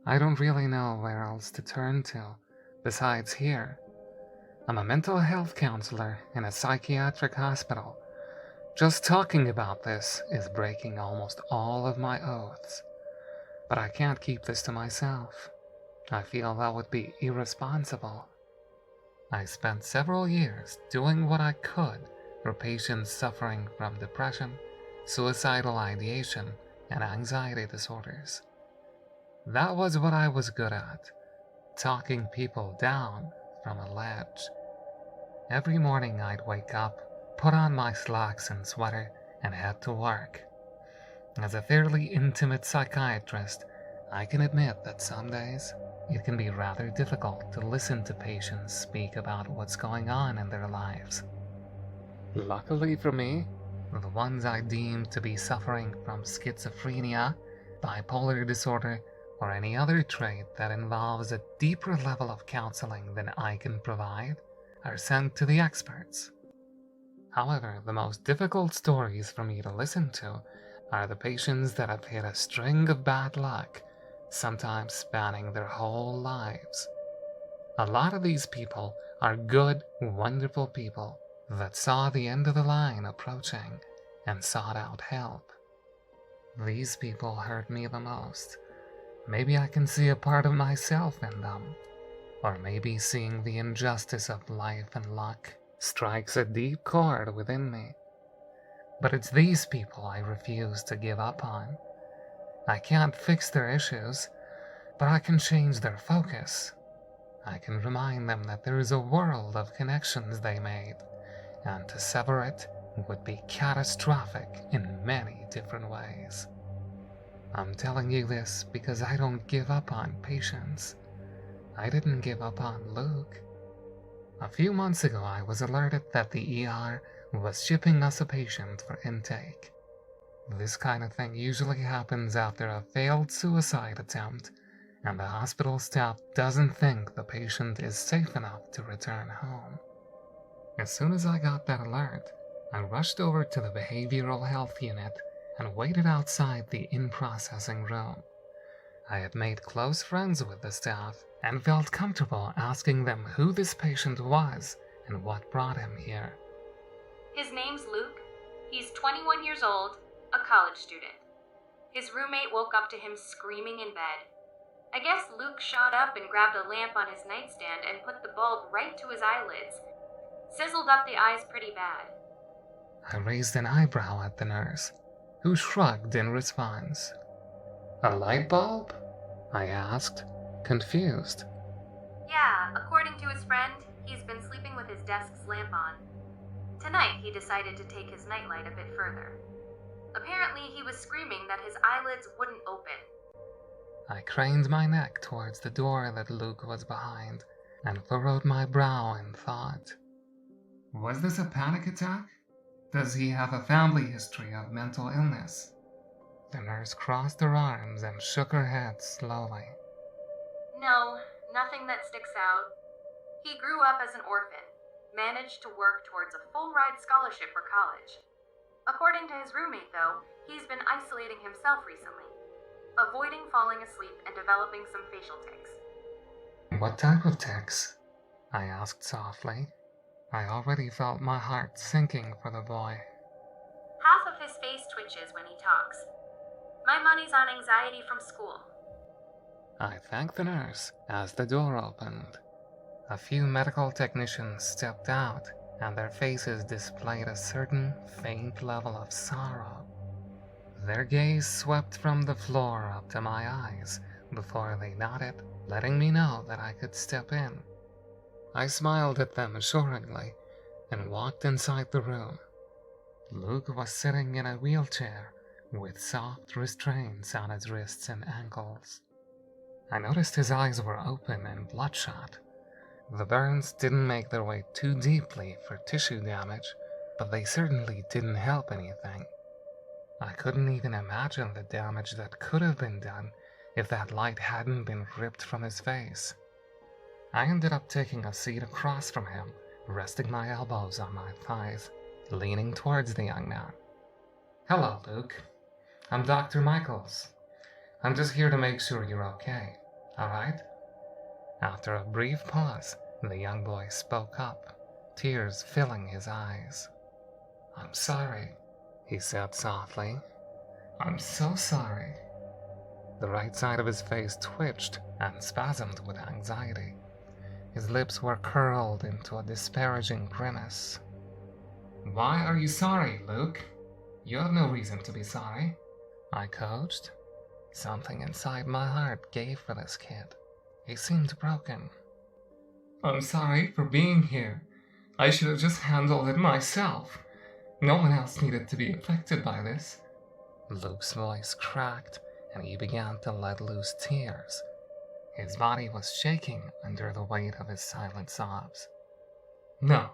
I don't really know where else to turn to, besides here. I'm a mental health counselor in a psychiatric hospital. Just talking about this is breaking almost all of my oaths. But I can't keep this to myself. I feel that would be irresponsible. I spent several years doing what I could for patients suffering from depression, suicidal ideation, and anxiety disorders. That was what I was good at, talking people down from a ledge. Every morning I'd wake up, put on my slacks and sweater, and head to work. As a fairly intimate psychiatrist, I can admit that some days it can be rather difficult to listen to patients speak about what's going on in their lives. Luckily for me, the ones I deem to be suffering from schizophrenia, bipolar disorder, or any other trait that involves a deeper level of counseling than I can provide are sent to the experts. However, the most difficult stories for me to listen to are the patients that have hit a string of bad luck, sometimes spanning their whole lives. A lot of these people are good, wonderful people that saw the end of the line approaching and sought out help. These people hurt me the most. Maybe I can see a part of myself in them, or maybe seeing the injustice of life and luck strikes a deep chord within me. But it's these people I refuse to give up on. I can't fix their issues, but I can change their focus. I can remind them that there is a world of connections they made, and to sever it would be catastrophic in many different ways. I'm telling you this because I don't give up on patients. I didn't give up on Luke. A few months ago, I was alerted that the ER was shipping us a patient for intake. This kind of thing usually happens after a failed suicide attempt, and the hospital staff doesn't think the patient is safe enough to return home. As soon as I got that alert, I rushed over to the behavioral health unit and waited outside the in-processing room. I had made close friends with the staff and felt comfortable asking them who this patient was and what brought him here. His name's Luke. He's 21 years old, a college student. His roommate woke up to him screaming in bed. I guess Luke shot up and grabbed a lamp on his nightstand and put the bulb right to his eyelids. Sizzled up the eyes pretty bad. I raised an eyebrow at the nurse, who shrugged in response. A light bulb? I asked, confused. Yeah, according to his friend, he's been sleeping with his desk's lamp on. Tonight, he decided to take his nightlight a bit further. Apparently, he was screaming that his eyelids wouldn't open. I craned my neck towards the door that Luke was behind and furrowed my brow in thought. Was this a panic attack? Does he have a family history of mental illness? The nurse crossed her arms and shook her head slowly. No, nothing that sticks out. He grew up as an orphan, managed to work towards a full-ride scholarship for college. According to his roommate, though, he's been isolating himself recently, avoiding falling asleep and developing some facial tics. What type of tics? I asked softly. I already felt my heart sinking for the boy. Half of his face twitches when he talks. My money's on anxiety from school. I thanked the nurse as the door opened. A few medical technicians stepped out, and their faces displayed a certain faint level of sorrow. Their gaze swept from the floor up to my eyes before they nodded, letting me know that I could step in. I smiled at them assuringly and walked inside the room. Luke was sitting in a wheelchair with soft restraints on his wrists and ankles. I noticed his eyes were open and bloodshot. The burns didn't make their way too deeply for tissue damage, but they certainly didn't help anything. I couldn't even imagine the damage that could have been done if that light hadn't been ripped from his face. I ended up taking a seat across from him, resting my elbows on my thighs, leaning towards the young man. Hello, Luke. I'm Dr. Michaels. I'm just here to make sure you're okay. alright? After a brief pause, the young boy spoke up, tears filling his eyes. I'm sorry, he said softly. I'm so sorry. The right side of his face twitched and spasmed with anxiety. His lips were curled into a disparaging grimace. Why are you sorry, Luke? You have no reason to be sorry, I coached. Something inside my heart gave for this kid. He seemed broken. I'm sorry for being here. I should have just handled it myself. No one else needed to be affected by this. Luke's voice cracked, and he began to let loose tears. His body was shaking under the weight of his silent sobs. No,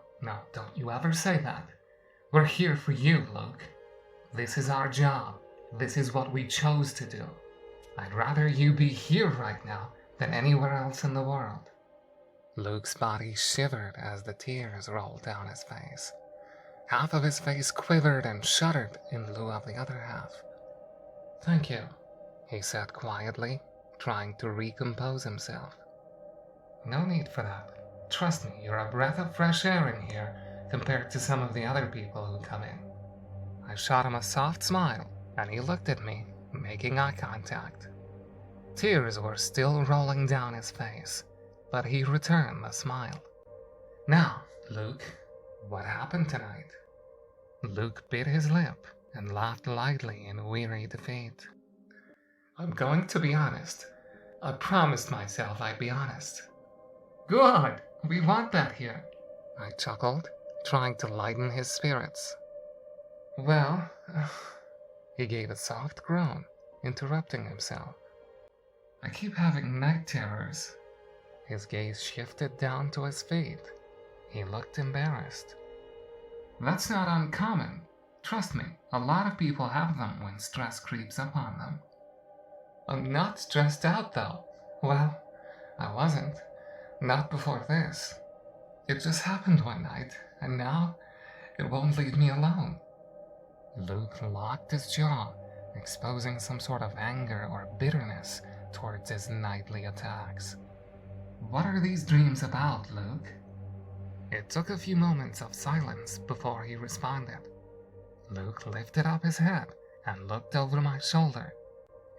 don't you ever say that. We're here for you, Luke. This is our job. This is what we chose to do. I'd rather you be here right now than anywhere else in the world. Luke's body shivered as the tears rolled down his face. Half of his face quivered and shuddered in lieu of the other half. Thank you, he said quietly, trying to recompose himself. No need for that. Trust me, you're a breath of fresh air in here compared to some of the other people who come in. I shot him a soft smile, and he looked at me, making eye contact. Tears were still rolling down his face, but he returned the smile. Now, Luke, what happened tonight? Luke bit his lip and laughed lightly in weary defeat. I'm going to be honest. I promised myself I'd be honest. Good! We want that here, I chuckled, trying to lighten his spirits. Well, he gave a soft groan, interrupting himself. I keep having night terrors. His gaze shifted down to his feet. He looked embarrassed. That's not uncommon. Trust me, a lot of people have them when stress creeps up on them. I'm not stressed out, though. Well, I wasn't. Not before this. It just happened one night, and now it won't leave me alone. Luke locked his jaw, exposing some sort of anger or bitterness towards his nightly attacks. What are these dreams about, Luke? It took a few moments of silence before he responded. Luke lifted up his head and looked over my shoulder.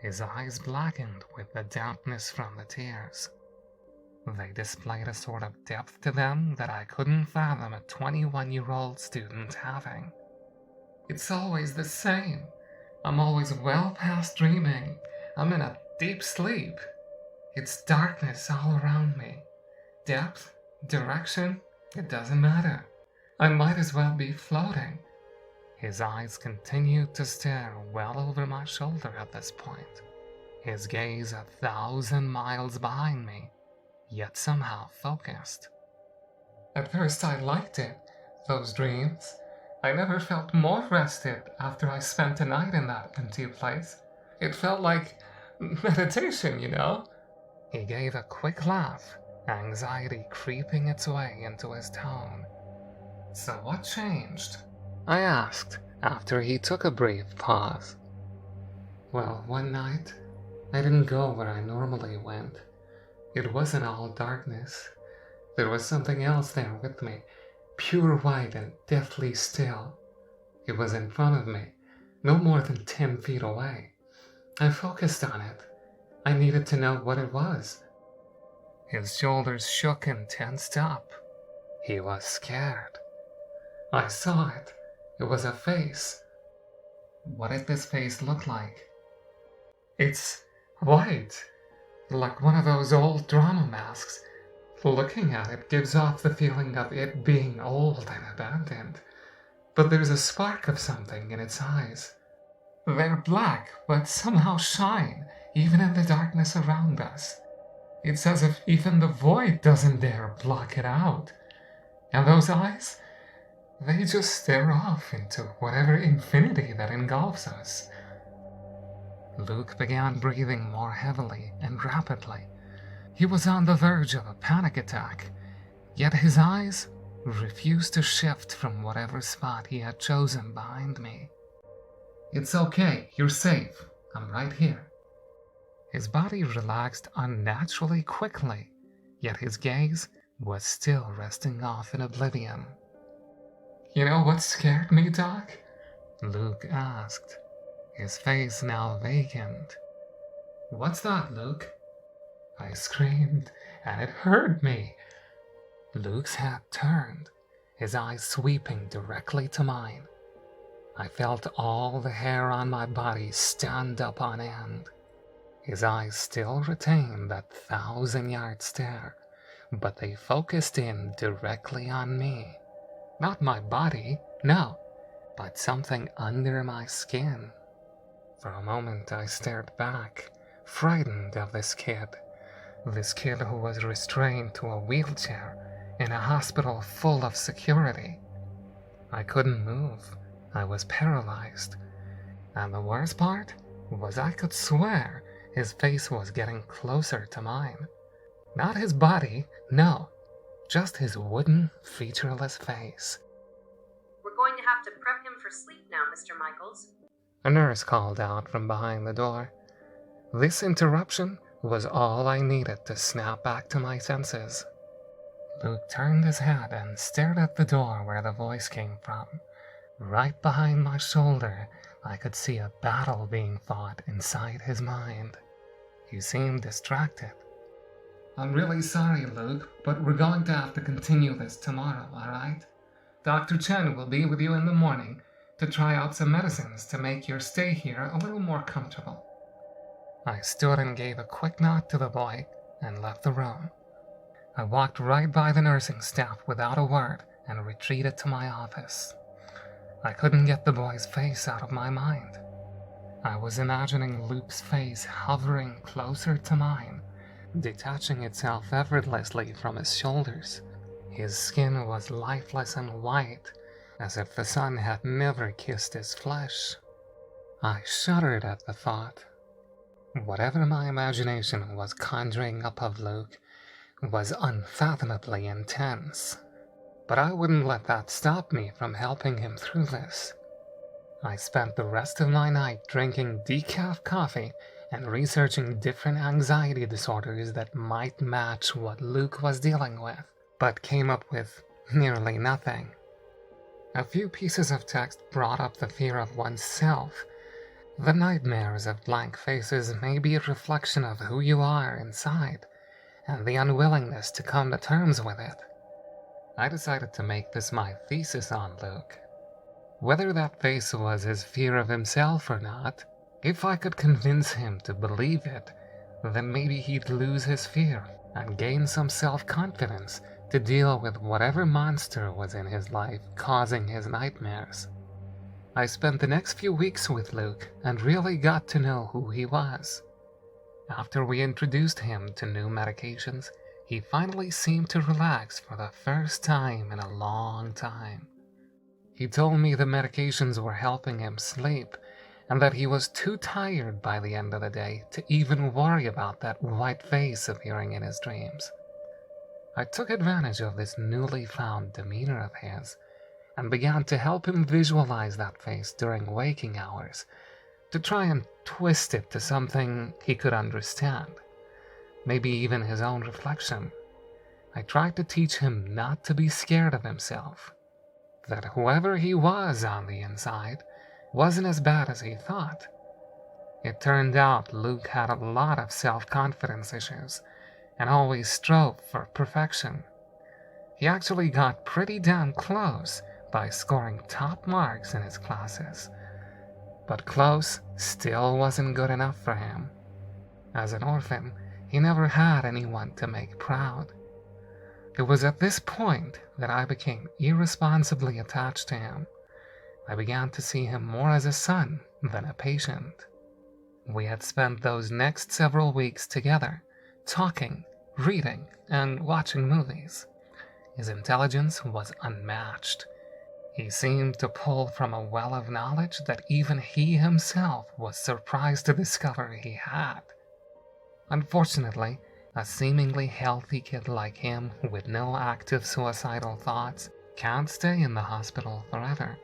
His eyes blackened with the dampness from the tears. They displayed a sort of depth to them that I couldn't fathom a 21-year-old student having. It's always the same. I'm always well past dreaming. I'm in a deep sleep. It's darkness all around me. Depth, direction, it doesn't matter. I might as well be floating. His eyes continued to stare well over my shoulder at this point, his gaze 1,000 miles behind me, yet somehow focused. At first I liked it, those dreams. I never felt more rested after I spent a night in that empty place. It felt like meditation, you know? He gave a quick laugh, anxiety creeping its way into his tone. So what changed? I asked, after he took a brief pause. Well, one night, I didn't go where I normally went. It wasn't all darkness. There was something else there with me, pure white and deathly still. It was in front of me, no more than 10 feet away. I focused on it. I needed to know what it was. His shoulders shook and tensed up. He was scared. I saw it. It was a face. What did this face look like? It's white, like one of those old drama masks. Looking at it gives off the feeling of it being old and abandoned. But there's a spark of something in its eyes. They're black, but somehow shine, even in the darkness around us. It's as if even the void doesn't dare block it out. And those eyes? They just stare off into whatever infinity that engulfs us. Luke began breathing more heavily and rapidly. He was on the verge of a panic attack, yet his eyes refused to shift from whatever spot he had chosen behind me. It's okay, you're safe. I'm right here. His body relaxed unnaturally quickly, yet his gaze was still resting off in oblivion. "You know what scared me, Doc?" Luke asked, his face now vacant. "What's that, Luke?" I screamed, and it hurt me. Luke's head turned, his eyes sweeping directly to mine. I felt all the hair on my body stand up on end. His eyes still retained that 1,000-yard stare, but they focused in directly on me. Not my body, no, but something under my skin. For a moment I stared back, frightened of this kid who was restrained to a wheelchair in a hospital full of security. I couldn't move. I was paralyzed. And the worst part was I could swear his face was getting closer to mine. Not his body, no, just his wooden, featureless face. "We're going to have to prep him for sleep now, Mr. Michaels," A nurse called out from behind the door. This interruption was all I needed to snap back to my senses. Luke turned his head and stared at the door where the voice came from. Right behind my shoulder, I could see a battle being fought inside his mind. He seemed distracted. "I'm really sorry, Luke, but we're going to have to continue this tomorrow, alright? Dr. Chen will be with you in the morning to try out some medicines to make your stay here a little more comfortable." I stood and gave a quick nod to the boy and left the room. I walked right by the nursing staff without a word and retreated to my office. I couldn't get the boy's face out of my mind. I was imagining Luke's face hovering closer to mine, detaching itself effortlessly from his shoulders. His skin was lifeless and white, as if the sun had never kissed his flesh. I shuddered at the thought. Whatever my imagination was conjuring up of Luke was unfathomably intense. But I wouldn't let that stop me from helping him through this. I spent the rest of my night drinking decaf coffee and researching different anxiety disorders that might match what Luke was dealing with, but came up with nearly nothing. A few pieces of text brought up the fear of oneself. The nightmares of blank faces may be a reflection of who you are inside, and the unwillingness to come to terms with it. I decided to make this my thesis on Luke. Whether that face was his fear of himself or not, if I could convince him to believe it, then maybe he'd lose his fear and gain some self-confidence to deal with whatever monster was in his life causing his nightmares. I spent the next few weeks with Luke and really got to know who he was. After we introduced him to new medications, he finally seemed to relax for the first time in a long time. He told me the medications were helping him sleep, and that he was too tired by the end of the day to even worry about that white face appearing in his dreams. I took advantage of this newly found demeanor of his, and began to help him visualize that face during waking hours, to try and twist it to something he could understand, maybe even his own reflection. I tried to teach him not to be scared of himself, that whoever he was on the inside wasn't as bad as he thought. It turned out Luke had a lot of self-confidence issues, and always strove for perfection. He actually got pretty damn close by scoring top marks in his classes. But close still wasn't good enough for him. As an orphan, he never had anyone to make proud. It was at this point that I became irresponsibly attached to him. I began to see him more as a son than a patient. We had spent those next several weeks together, talking, reading, and watching movies. His intelligence was unmatched. He seemed to pull from a well of knowledge that even he himself was surprised to discover he had. Unfortunately, a seemingly healthy kid like him with no active suicidal thoughts can't stay in the hospital forever.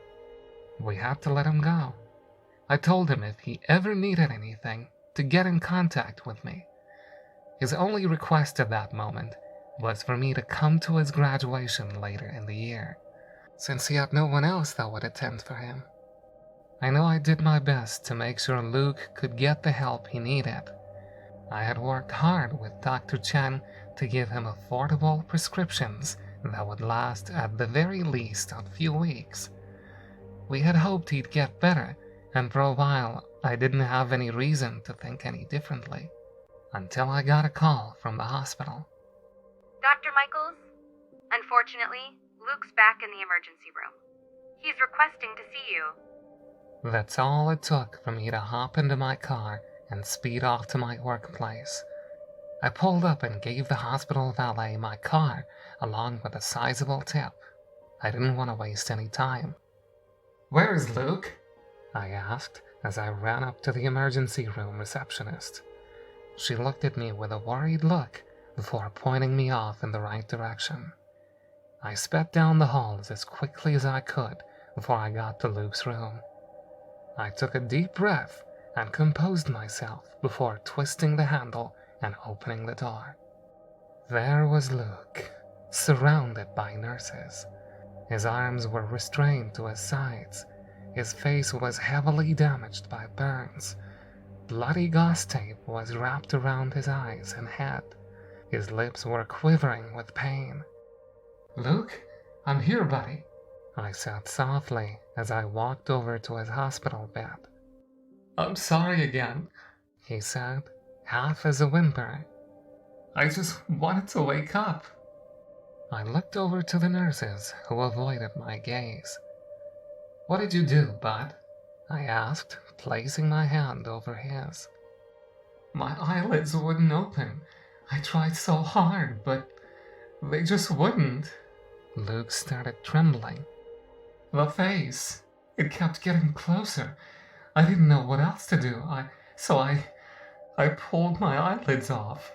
We had to let him go. I told him if he ever needed anything, to get in contact with me. His only request at that moment was for me to come to his graduation later in the year, since he had no one else that would attend for him. I know I did my best to make sure Luke could get the help he needed. I had worked hard with Dr. Chen to give him affordable prescriptions that would last at the very least a few weeks. We had hoped he'd get better, and for a while I didn't have any reason to think any differently, until I got a call from the hospital. Dr. Michaels, unfortunately, Luke's back in the emergency room. He's requesting to see you. That's all it took for me to hop into my car and speed off to my workplace. I pulled up and gave the hospital valet my car along with a sizable tip. I didn't want to waste any time. "Where is Luke?" I asked as I ran up to the emergency room receptionist. She looked at me with a worried look before pointing me off in the right direction. I sped down the halls as quickly as I could before I got to Luke's room. I took a deep breath and composed myself before twisting the handle and opening the door. There was Luke, surrounded by nurses. His arms were restrained to his sides. His face was heavily damaged by burns. Bloody gauze tape was wrapped around his eyes and head. His lips were quivering with pain. "Luke, I'm here, buddy," I said softly as I walked over to his hospital bed. "I'm sorry again," he said, half as a whimper. "I just wanted to wake up." I looked over to the nurses, who avoided my gaze. "What did you do, bud?" I asked, placing my hand over his. "My eyelids wouldn't open. I tried so hard, but they just wouldn't." Luke started trembling. "The face, it kept getting closer. I didn't know what else to do, so I pulled my eyelids off."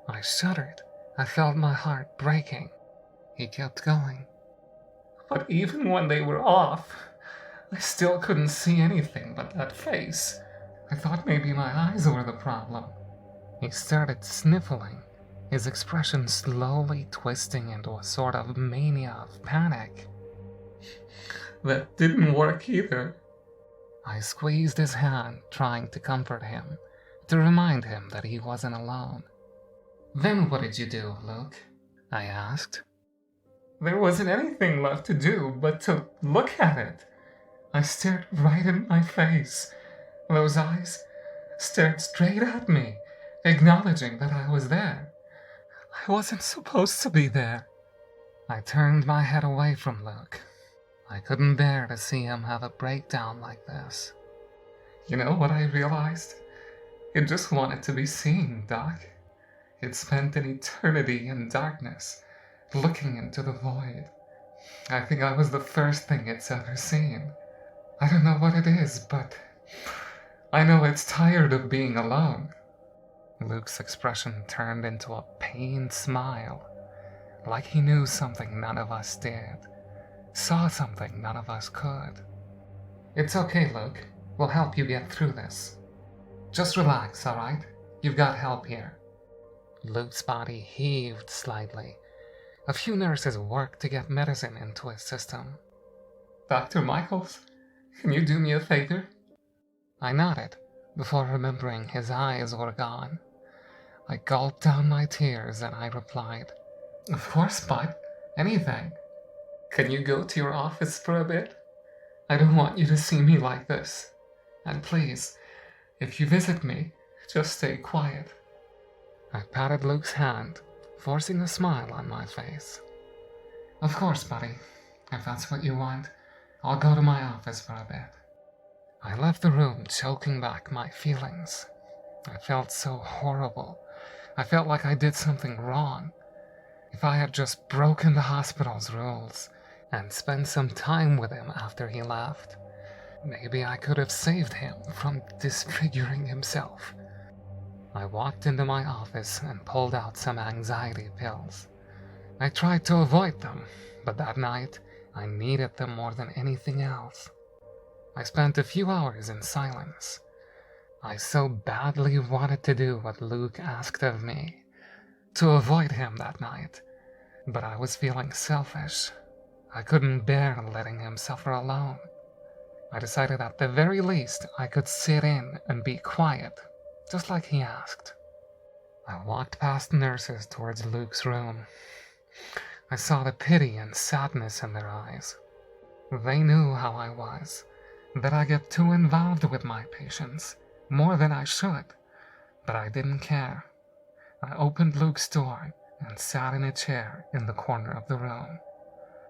I shuddered. I felt my heart breaking. He kept going. "But even when they were off, I still couldn't see anything but that face. I thought maybe my eyes were the problem." He started sniffling, his expression slowly twisting into a sort of mania of panic. "That didn't work either." I squeezed his hand, trying to comfort him, to remind him that he wasn't alone. "Then what did you do, Luke?" I asked. "There wasn't anything left to do but to look at it. I stared right in my face. Those eyes stared straight at me, acknowledging that I was there. I wasn't supposed to be there." I turned my head away from Luke. I couldn't bear to see him have a breakdown like this. "You know what I realized? It just wanted to be seen, Doc. It spent an eternity in darkness, looking into the void. I think I was the first thing it's ever seen. I don't know what it is, but I know it's tired of being alone." Luke's expression turned into a pained smile, like he knew something none of us did, saw something none of us could. "It's okay, Luke. We'll help you get through this. Just relax, all right? You've got help here." Luke's body heaved slightly. A few nurses worked to get medicine into his system. "Dr. Michaels, can you do me a favor?" I nodded, before remembering his eyes were gone. I gulped down my tears and I replied, "Of course, bud. Anything. Can you go to your office for a bit? I don't want you to see me like this. And please, if you visit me, just stay quiet." I patted Luke's hand, forcing a smile on my face. "Of course, buddy. If that's what you want, I'll go to my office for a bit." I left the room choking back my feelings. I felt so horrible. I felt like I did something wrong. If I had just broken the hospital's rules and spent some time with him after he left, maybe I could have saved him from disfiguring himself. I walked into my office and pulled out some anxiety pills. I tried to avoid them, but that night I needed them more than anything else. I spent a few hours in silence. I so badly wanted to do what Luke asked of me, to avoid him that night, but I was feeling selfish. I couldn't bear letting him suffer alone. I decided at the very least I could sit in and be quiet, just like he asked. I walked past nurses towards Luke's room. I saw the pity and sadness in their eyes. They knew how I was, that I get too involved with my patients, more than I should, but I didn't care. I opened Luke's door and sat in a chair in the corner of the room.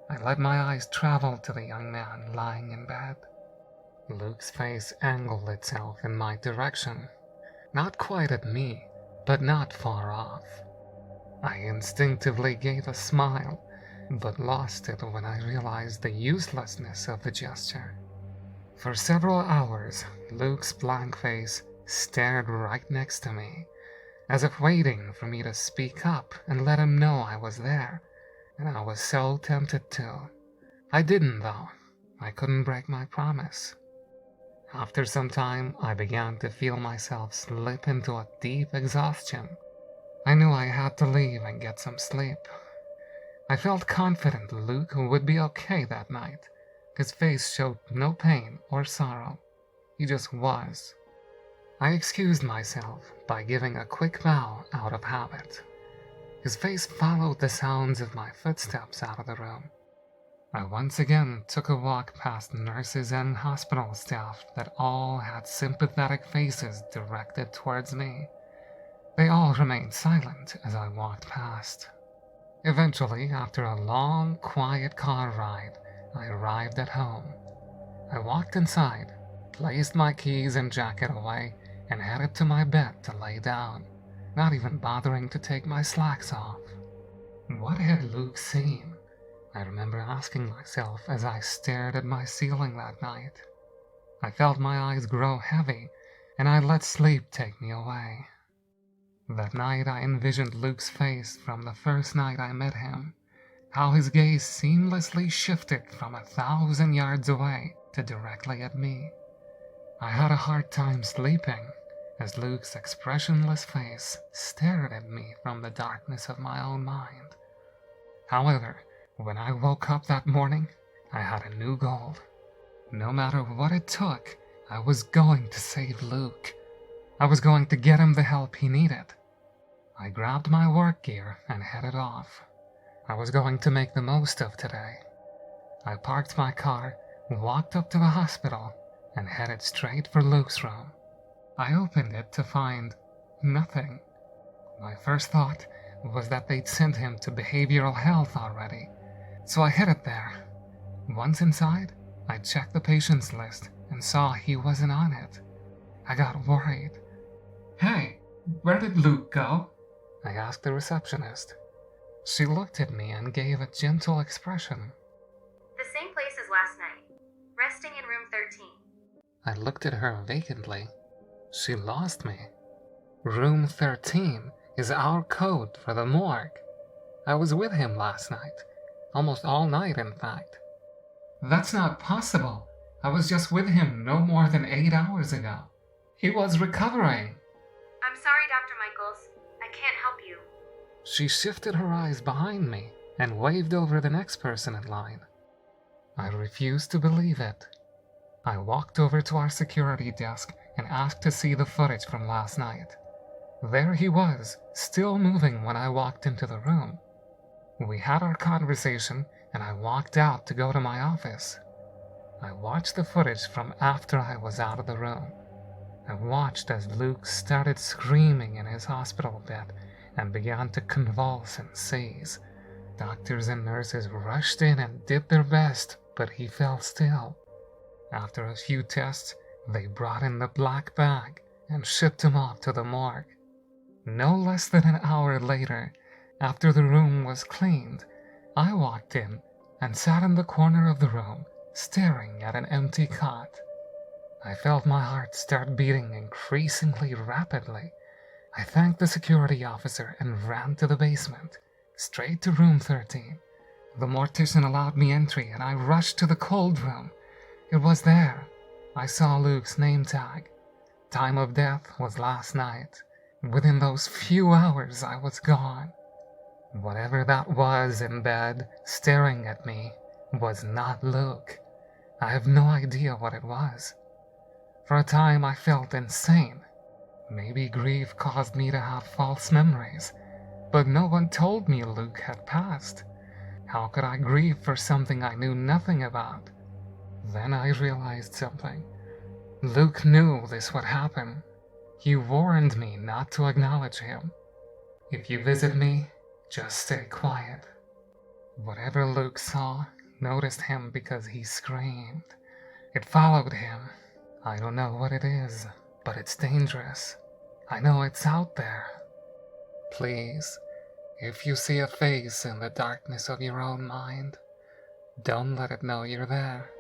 I let my eyes travel to the young man lying in bed. Luke's face angled itself in my direction, not quite at me, but not far off. I instinctively gave a smile, but lost it when I realized the uselessness of the gesture. For several hours, Luke's blank face stared right next to me, as if waiting for me to speak up and let him know I was there, and I was so tempted to. I didn't, though. I couldn't break my promise. After some time, I began to feel myself slip into a deep exhaustion. I knew I had to leave and get some sleep. I felt confident Luke would be okay that night. His face showed no pain or sorrow. He just was. I excused myself by giving a quick bow out of habit. His face followed the sounds of my footsteps out of the room. I once again took a walk past nurses and hospital staff that all had sympathetic faces directed towards me. They all remained silent as I walked past. Eventually, after a long, quiet car ride, I arrived at home. I walked inside, placed my keys and jacket away, and headed to my bed to lay down, not even bothering to take my slacks off. What had Luke seen? I remember asking myself as I stared at my ceiling that night. I felt my eyes grow heavy, and I let sleep take me away. That night I envisioned Luke's face from the first night I met him, how his gaze seamlessly shifted from 1,000 yards away to directly at me. I had a hard time sleeping, as Luke's expressionless face stared at me from the darkness of my own mind. However, when I woke up that morning, I had a new goal. No matter what it took, I was going to save Luke. I was going to get him the help he needed. I grabbed my work gear and headed off. I was going to make the most of today. I parked my car, walked up to the hospital, and headed straight for Luke's room. I opened it to find nothing. My first thought was that they'd sent him to behavioral health already, so I headed there. Once inside, I checked the patient's list and saw he wasn't on it. I got worried. "Hey, where did Luke go?" I asked the receptionist. She looked at me and gave a gentle expression. The same place as last night, resting in room 13. I looked at her vacantly. She lost me. Room 13 is our code for the morgue. I was with him last night. Almost all night, in fact. "That's not possible. I was just with him no more than 8 hours ago. He was recovering." I'm sorry, Dr. Michaels. I can't help you. She shifted her eyes behind me and waved over the next person in line. I refused to believe it. I walked over to our security desk and asked to see the footage from last night. There he was, still moving when I walked into the room. We had our conversation, and I walked out to go to my office. I watched the footage from after I was out of the room. I watched as Luke started screaming in his hospital bed and began to convulse and seize. Doctors and nurses rushed in and did their best, but he fell still. After a few tests, they brought in the black bag and shipped him off to the morgue. No less than an hour later, after the room was cleaned, I walked in and sat in the corner of the room, staring at an empty cot. I felt my heart start beating increasingly rapidly. I thanked the security officer and ran to the basement, straight to room 13. The mortician allowed me entry and I rushed to the cold room. It was there. I saw Luke's name tag. Time of death was last night. Within those few hours, I was gone. Whatever that was in bed, staring at me, was not Luke. I have no idea what it was. For a time, I felt insane. Maybe grief caused me to have false memories, but no one told me Luke had passed. How could I grieve for something I knew nothing about? Then I realized something. Luke knew this would happen. He warned me not to acknowledge him. If you visit me, just stay quiet. Whatever Luke saw noticed him because he screamed. It followed him. I don't know what it is, but it's dangerous. I know it's out there. Please, if you see a face in the darkness of your own mind, don't let it know you're there.